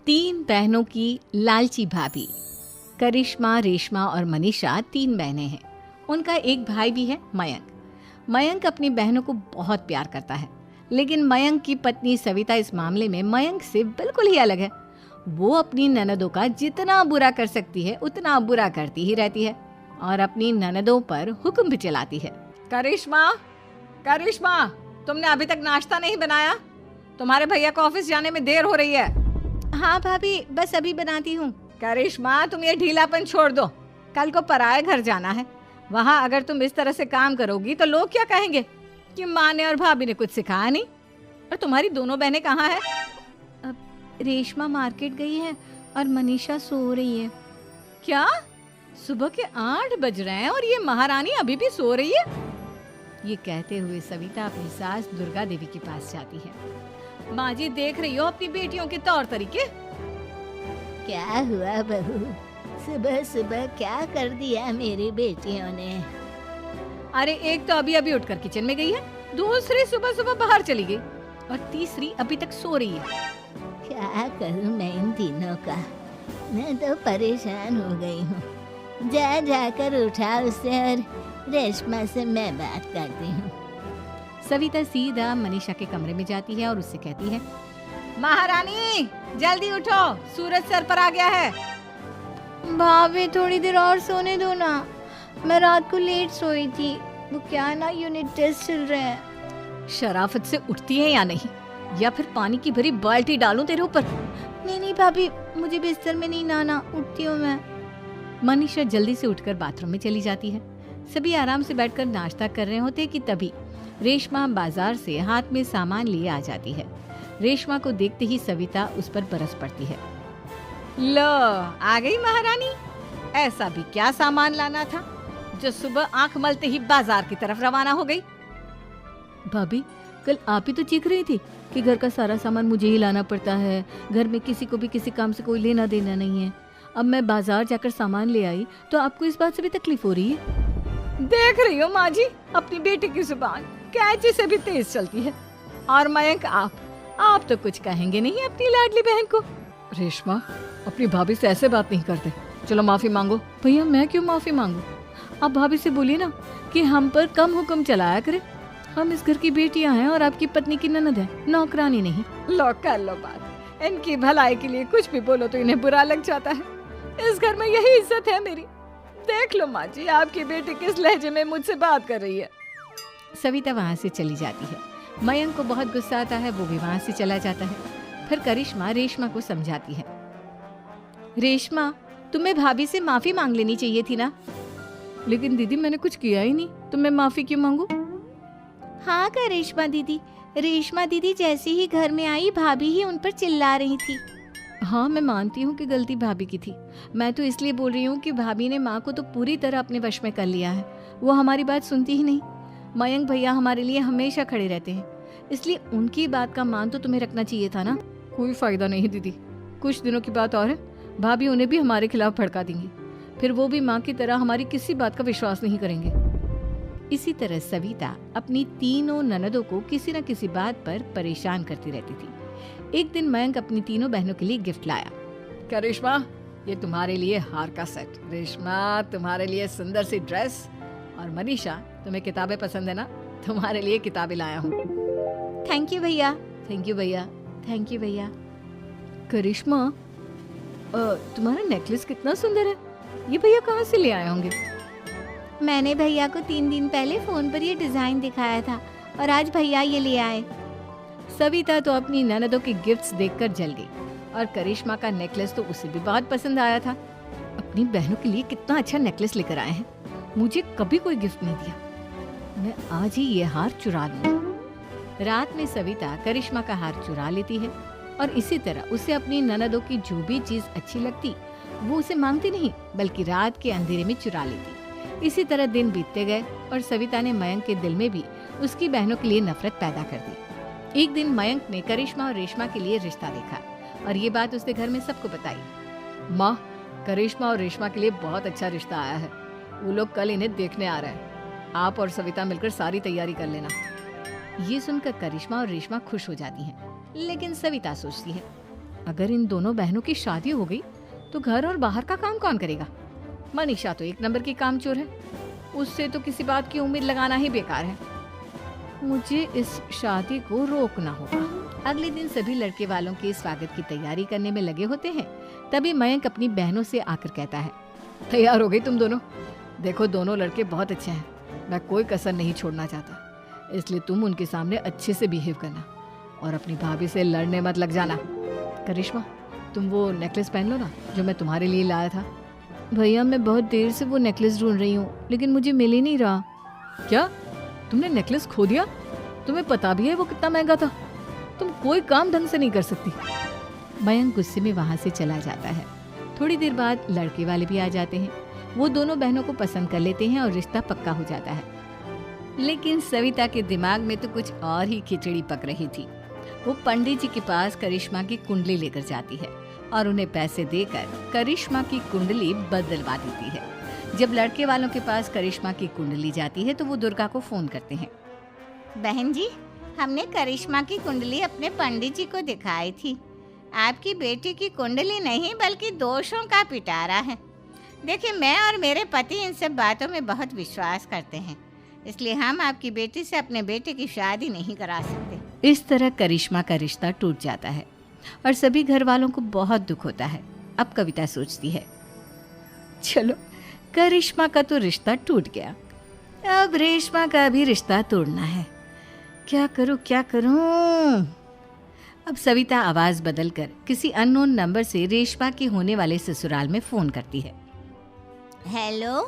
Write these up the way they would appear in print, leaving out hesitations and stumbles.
तीन बहनों की लालची भाभी। करिश्मा, रेशमा और मनीषा तीन बहनें हैं। उनका एक भाई भी है, मयंक। मयंक अपनी बहनों को बहुत प्यार करता है, लेकिन मयंक की पत्नी सविता इस मामले में मयंक से बिल्कुल ही अलग है। वो अपनी ननदों का जितना बुरा कर सकती है उतना बुरा करती ही रहती है और अपनी ननदों पर हुक्म भी चलाती है। करिश्मा, करिश्मा, तुमने अभी तक नाश्ता नहीं बनाया? तुम्हारे भैया को ऑफिस जाने में देर हो रही है। हाँ भाभी, बस अभी बनाती हूँ। करिश्मा, तुम ये ढीलापन छोड़ दो। कल को पराए घर जाना है। वहाँ अगर तुम इस तरह से काम करोगी तो लोग क्या कहेंगे कि माँ ने और भाभी ने कुछ सिखाया नहीं। और तुम्हारी दोनों बहनें कहाँ हैं? अब रेशमा मार्केट गई है और मनीषा सो रही है। क्या? सुबह के 8 बज रहे हैं और ये महारानी अभी भी सो रही है? ये कहते हुए सविता अपनी सास दुर्गा देवी के पास जाती है। माँ जी, देख रही हो अपनी बेटियों के तौर तरीके? क्या हुआ बहू, सुबह सुबह क्या कर दिया मेरी बेटियों ने? अरे एक तो अभी अभी उठकर किचन में गई है, दूसरी सुबह सुबह बाहर चली गई और तीसरी अभी तक सो रही है। क्या करूं मैं इन तीनों का, मैं तो परेशान हो गई हूँ। जा जाकर उठा उसे और रेशमा से मैं बात करती हूँ। सविता सीधा मनीषा के कमरे में जाती है और उससे कहती है, महारानी जल्दी उठो, सूरज सर पर आ गया है। भाभी थोड़ी देर और सोने दो ना, मैं रात को लेट सोई थी। वो क्या ना, यूनिट टेस्ट चल रहे हैं। शराफत से उठती है या नहीं, या फिर पानी की भरी बाल्टी डालूं तेरे ऊपर? नहीं भाभी, मुझे बिस्तर में नहीं लाना, उठती हूँ मैं। मनीषा जल्दी से उठकर बाथरूम में चली जाती है। सभी आराम से बैठकर नाश्ता कर रहे होते कि तभी रेशमा बाजार से हाथ में सामान लिए आ जाती है। रेशमा को देखते ही सविता उस पर बरस पड़ती है। लो, आ गई महारानी। ऐसा भी क्या सामान लाना था जो सुबह आंख मलते ही बाजार की तरफ रवाना हो गई? भाभी, कल आप ही तो चीख रही थी कि घर का सारा सामान मुझे ही लाना पड़ता है, घर में किसी को भी किसी काम से कोई लेना देना नहीं है। अब मैं बाजार जाकर सामान ले आई तो आपको इस बात से भी तकलीफ हो रही है? देख रही हो माँ जी, अपनी बेटी की जुबान कैंची से भी तेज चलती है। और मयंक, आप तो कुछ कहेंगे नहीं अपनी लाडली बहन को? रेशमा, अपनी भाभी से ऐसे बात नहीं करते। चलो माफी मांगो। भैया, मैं क्यों माफी मांगू? आप भाभी से बोलिए ना कि हम पर कम हुक्म चलाया करे। हम इस घर की बेटियां हैं और आपकी पत्नी की ननद है, नौकरानी नहीं। लो कर लो बात। इनकी भलाई के लिए कुछ भी बोलो तो इन्हें बुरा लग जाता है। इस घर में यही इज्जत है मेरी। देख लो माँ जी, आपकी बेटी किस लहजे में मुझसे बात कर रही है। सविता वहाँ से चली जाती है। मयंक को बहुत गुस्सा आता है, वो भी वहाँ से चला जाता है। फिर करिश्मा रेशमा को समझाती है, रेशमा, तुम्हें भाभी से माफी मांग लेनी चाहिए थी ना। लेकिन दीदी, मैंने कुछ किया ही नहीं, तो मैं माफी क्यों मांगू? हाँ करिश्मा दीदी, रेशमा दीदी जैसे ही घर में आई भाभी ही उन पर चिल्ला रही थी। हाँ, मैं मानती हूँ कि गलती भाभी की थी। मैं तो इसलिए बोल रही हूँ कि भाभी ने माँ को तो पूरी तरह अपने वश में कर लिया है। वो हमारी बात सुनती ही नहीं। मयंक भैया हमारे लिए हमेशा खड़े रहते हैं, इसलिए उनकी बात का मान तो तुम्हें रखना चाहिए था ना। कोई फायदा नहीं दीदी, कुछ दिनों की बात और है, भाभी उन्हें भी हमारे खिलाफ भड़का देंगी। फिर वो भी माँ की तरह हमारी किसी बात का विश्वास नहीं करेंगे। इसी तरह सविता अपनी तीनों ननदों को किसी न किसी बात पर परेशान करती रहती थी। एक दिन मयंक अपनी तीनों बहनों के लिए गिफ्ट लाया। करिश्मा, ये तुम्हारे लिए हार का सेट। रेशमा, तुम्हारे लिए सुंदर सी ड्रेस। और मनीषा, तुम्हें किताबें पसंद है ना, तुम्हारे लिए किताबें लाया हूँ। थैंक यू भैया। थैंक यू भैया। थैंक यू भैया। करिश्मा, तुम्हारा नेकलेस कितना सुंदर है, ये भैया कहाँ से ले आए होंगे? मैंने भैया को 3 दिन पहले फोन पर ये डिजाइन दिखाया था और आज भैया ये ले आए। सविता तो अपनी ननदों के गिफ्ट्स देखकर जल गई और करिश्मा का नेकलेस तो उसे भी बहुत पसंद आया था। अपनी बहनों के लिए कितना अच्छा नेकलेस लेकर आए हैं, मुझे कभी कोई गिफ्ट नहीं दिया। मैं आज ही ये हार चुरा लूंगी। रात में सविता करिश्मा का हार चुरा लेती है और इसी तरह उसे अपनी ननदों की जो भी चीज अच्छी लगती वो उसे मांगती नहीं, बल्कि रात के अंधेरे में चुरा लेती। इसी तरह दिन बीतते गए और सविता ने मयंक के दिल में भी उसकी बहनों के लिए नफरत पैदा कर दी। एक दिन मयंक ने करिश्मा और रेशमा के लिए रिश्ता देखा और ये बात उसने घर में सबको बताई। माँ, करिश्मा और रेशमा के लिए बहुत अच्छा रिश्ता आया है, वो लोग कल इन्हें देखने आ रहे हैं। आप और सविता मिलकर सारी तैयारी कर लेना। ये सुनकर करिश्मा और रेशमा खुश हो जाती हैं, लेकिन सविता सोचती है, अगर इन दोनों बहनों की शादी हो गई तो घर और बाहर का काम कौन करेगा? मनीषा तो एक नंबर की कामचोर है, उससे तो किसी बात की उम्मीद लगाना ही बेकार है। मुझे इस शादी को रोकना होगा। अगले दिन सभी लड़के वालों के स्वागत की तैयारी करने में लगे होते हैं। तभी मयंक अपनी बहनों से आकर कहता है, तैयार हो गई तुम दोनों? देखो दोनों लड़के बहुत अच्छे हैं, मैं कोई कसर नहीं छोड़ना चाहता, इसलिए तुम उनके सामने अच्छे से बिहेव करना और अपनी भाभी से लड़ने मत लग जाना। करिश्मा, तुम वो नेकलेस पहन लो ना जो मैं तुम्हारे लिए लाया था। भैया मैं बहुत देर से वो नेकलेस ढूंढ रही हूँ, लेकिन मुझे मिल ही नहीं रहा। क्या तुमने नेकलेस खो दिया? तुम्हें पता भी है वो कितना महंगा था? तुम कोई काम ढंग से नहीं कर सकती। मयंक गुस्से में वहां से चला जाता है। थोड़ी देर बाद लड़के वाले भी आ जाते हैं। वो दोनों बहनों को पसंद कर लेते हैं और रिश्ता पक्का हो जाता है। लेकिन सविता के दिमाग में तो कुछ और ही खिचड़ी पक रही थी। वो पंडित जी के पास करिश्मा की कुंडली लेकर जाती है और उन्हें पैसे देकर करिश्मा की कुंडली बदलवा देती है। जब लड़के वालों के पास करिश्मा की कुंडली जाती है तो वो दुर्गा को फोन करते हैं। बहन जी, हमने करिश्मा की कुंडली अपने पंडित जी को दिखाई थी। आपकी बेटी की कुंडली नहीं बल्कि दोषों का पिटारा है। देखिए, मैं और मेरे पति इन सब बातों में बहुत विश्वास करते हैं, इसलिए हम आपकी बेटी से अपने बेटे की शादी नहीं करा सकते। इस तरह करिश्मा का रिश्ता टूट जाता है और सभी घर वालों को बहुत दुख होता है। अब कविता सोचती है, चलो करिश्मा का तो रिश्ता टूट गया, अब रेशमा का भी रिश्ता तोड़ना है। क्या करूं? अब सविता आवाज बदलकर किसी अननोन नंबर से रेशमा के होने वाले ससुराल में फोन करती है। हेलो,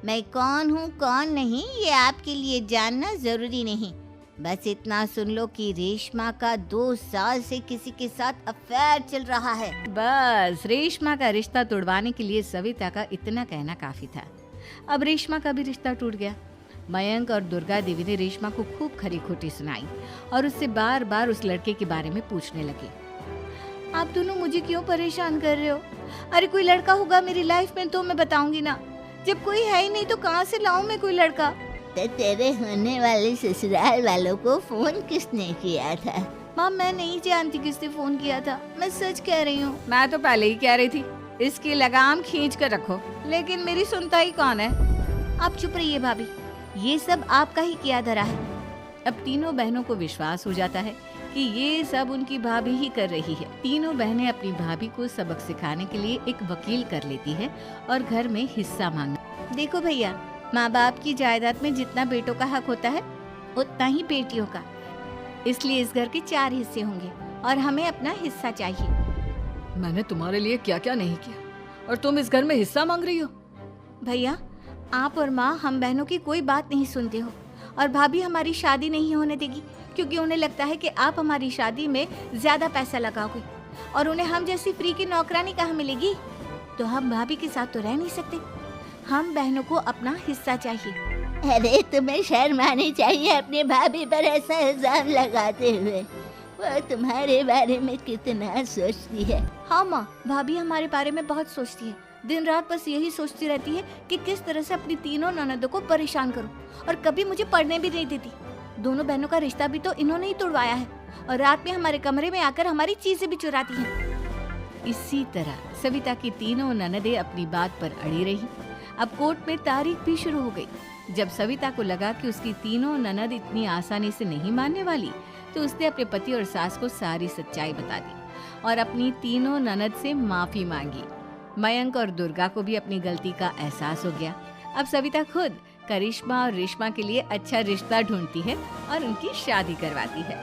मैं कौन हूँ कौन नहीं ये आपके लिए जानना जरूरी नहीं। बस इतना सुन लो कि रेशमा का 2 साल से किसी के साथ अफेयर चल रहा है। बस रेशमा का रिश्ता तोड़वाने के लिए सविता का इतना कहना काफी था। अब रेशमा का भी रिश्ता टूट गया। मयंक और दुर्गा देवी ने रेशमा को खूब खरी खोटी सुनाई और उससे बार बार उस लड़के के बारे में पूछने लगे। आप दोनों मुझे क्यों परेशान कर रहे हो? अरे कोई लड़का होगा मेरी लाइफ में तो मैं बताऊंगी ना, जब कोई है ही नहीं तो कहाँ से लाऊं मैं कोई लड़का? तो तेरे होने वाले ससुराल वालों को फोन किसने किया था? माँ मैं नहीं जानती किसने फोन किया था, मैं सच कह रही हूँ। मैं तो पहले ही कह रही थी इसकी लगाम खींच कर रखो, लेकिन मेरी सुनता ही कौन है। आप चुप रहिए भाभी, ये सब आपका ही किया धरा है। अब तीनों बहनों को विश्वास हो जाता है कि ये सब उनकी भाभी ही कर रही है। तीनों बहनें अपनी भाभी को सबक सिखाने के लिए एक वकील कर लेती है और घर में हिस्सा मांगना। देखो भैया, माँ बाप की जायदाद में जितना बेटों का हक होता है उतना ही बेटियों का, इसलिए इस घर के 4 हिस्से होंगे और हमें अपना हिस्सा चाहिए। मैंने तुम्हारे लिए क्या क्या नहीं किया और तुम इस घर में हिस्सा मांग रही हो? भैया, आप और माँ हम बहनों की कोई बात नहीं सुनते हो और भाभी हमारी शादी नहीं होने देगी क्योंकि उन्हें लगता है कि आप हमारी शादी में ज्यादा पैसा लगाओगे और उन्हें हम जैसी फ्री की नौकरानी कहाँ मिलेगी। तो हम भाभी के साथ तो रह नहीं सकते, हम बहनों को अपना हिस्सा चाहिए। अरे तुम्हें शर्म आनी चाहिए अपने भाभी पर ऐसा इल्जाम लगाते हुए। वो तुम्हारे बारे में कितना सोचती है। हाँ माँ, भाभी हमारे बारे में बहुत सोचती है, दिन रात बस यही सोचती रहती है कि किस तरह से अपनी तीनों ननदों को परेशान करूं और कभी मुझे पढ़ने भी नहीं देती। दोनों बहनों का रिश्ता भी तो इन्होंने ही तोड़वाया है और रात में हमारे कमरे में आकर हमारी चीजें भी चुराती हैं। इसी तरह सविता की तीनों ननदें अपनी बात पर अड़ी रही। अब कोर्ट में तारीख भी शुरू हो गई। जब सविता को लगा कि उसकी तीनों ननद इतनी आसानी से नहीं मानने वाली, तो उसने अपने पति और सास को सारी सच्चाई बता दी और अपनी तीनों ननद से माफी मांगी। मयंक और दुर्गा को भी अपनी गलती का एहसास हो गया। अब सविता खुद करिश्मा और रेशमा के लिए अच्छा रिश्ता ढूंढती है और उनकी शादी करवाती है।